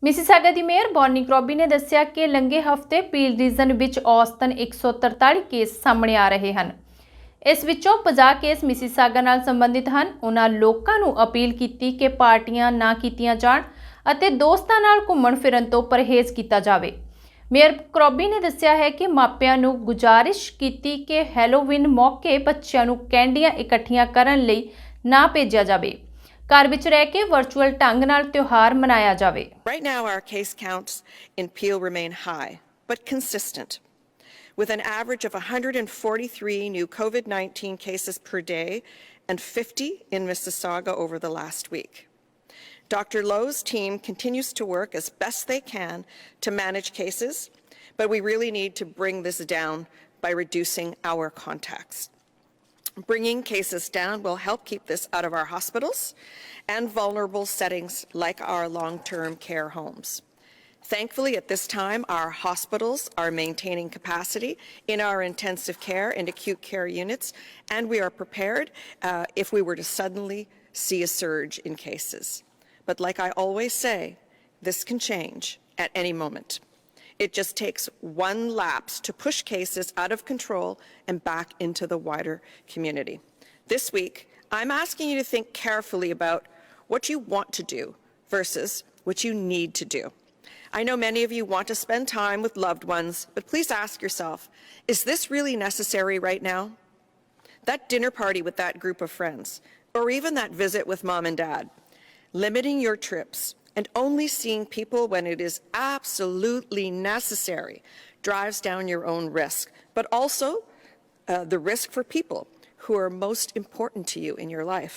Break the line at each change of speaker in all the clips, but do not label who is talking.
Mississauga ਦੀ mayor Bonnie ਕਰੋਬੀ ਨੇ ਦੱਸਿਆ ਕਿ ਲੰਘੇ ਹਫ਼ਤੇ ਪੀਲ ਰੀਜਨ ਵਿੱਚ ਔਸਤਨ 143 ਕੇਸ ਸਾਹਮਣੇ ਆ ਰਹੇ ਹਨ। ਇਸ ਵਿੱਚੋਂ 50 ਕੇਸ ਮਿਸੀਸਾਗਾ ਨਾਲ ਸੰਬੰਧਿਤ ਹਨ। ਉਹਨਾਂ ਲੋਕਾਂ ਨੂੰ ਅਪੀਲ ਕੀਤੀ ਕਿ ਪਾਰਟੀਆਂ ਨਾ ਕੀਤੀਆਂ ਜਾਣ ਅਤੇ ਦੋਸਤਾਂ ਨਾਲ ਘੁੰਮਣ ਫਿਰਨ ਤੋਂ ਪਰਹੇਜ਼ ਕੀਤਾ ਜਾਵੇ। ਮੇਅਰ ਕਰੋਬੀ ਨੇ ਦੱਸਿਆ ਹੈ ਕਿ ਮਾਪਿਆਂ ਨੂੰ ਗੁਜ਼ਾਰਿਸ਼ ਕੀਤੀ ਕਿ ਹੈਲੋਵੀਨ ਮੌਕੇ ਬੱਚਿਆਂ ਨੂੰ ਕੈਂਡੀਆਂ ਇਕੱਠੀਆਂ ਕਰਨ ਲਈ ਨਾ ਭੇਜਿਆ ਜਾਵੇ। ਘਰ ਵਿੱਚ ਰਹਿ ਕੇ ਵਰਚੁਅਲ ਢੰਗ ਨਾਲ ਤਿਉਹਾਰ ਮਨਾਇਆ ਜਾਵੇ।
Right now our case counts in Peel remain high but consistent, with an average of 143 new COVID-19 cases per day and 50 in Mississauga over the last week. Dr. Lowe's team continues to work as best they can to manage cases, but we really need to bring this down by reducing our contacts. Bringing cases down will help keep this out of our hospitals and vulnerable settings like our long-term care homes. Thankfully, at this time, our hospitals are maintaining capacity in our intensive care and acute care units, and we are prepared if we were to suddenly see a surge in cases. But like I always say, this can change at any moment. It just takes one lapse to push cases out of control and back into the wider community. This week, I'm asking you to think carefully about what you want to do versus what you need to do. I know many of you want to spend time with loved ones, but please ask yourself, is this really necessary right now? That dinner party with that group of friends, or even that visit with mom and dad, limiting your trips and only seeing people when it is absolutely necessary drives down your own risk, but also the risk for people who are most important to you in your life.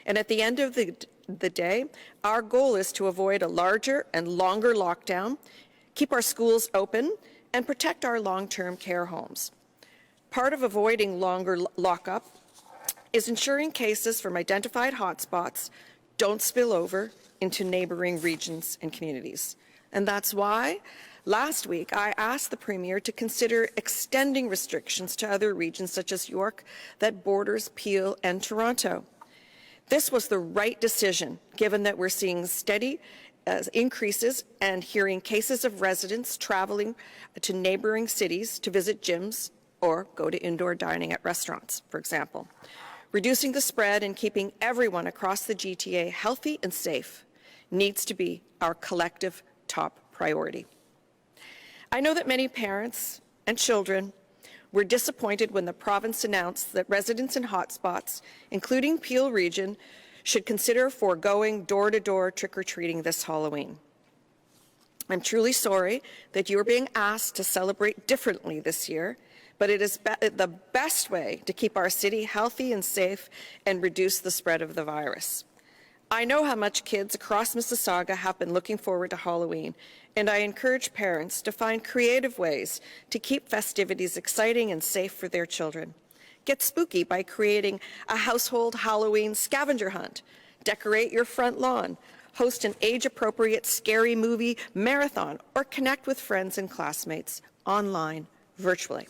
And at the end of the day, our goal is to avoid a larger and longer lockdown, keep our schools open, and protect our long-term care homes. Part of avoiding longer lockup is ensuring cases from identified hotspots don't spill over into neighboring regions and communities. And that's why last week I asked the Premier to consider extending restrictions to other regions such as York that borders Peel and Toronto. This was the right decision given that we're seeing steady increases and hearing cases of residents traveling to neighboring cities to visit gyms or go to indoor dining at restaurants, for example. Reducing the spread and keeping everyone across the GTA healthy and safe needs to be our collective top priority. I know that many parents and children were disappointed when the province announced that residents in hotspots, including Peel Region, should consider foregoing door-to-door trick-or-treating this Halloween. I'm truly sorry that you are being asked to celebrate differently this year, but it is the best way to keep our city healthy and safe and reduce the spread of the virus. I know how much kids across Mississauga have been looking forward to Halloween, and I encourage parents to find creative ways to keep festivities exciting and safe for their children. Get spooky by creating a household Halloween scavenger hunt, decorate your front lawn, host an age-appropriate scary movie marathon, or connect with friends and classmates online, virtually.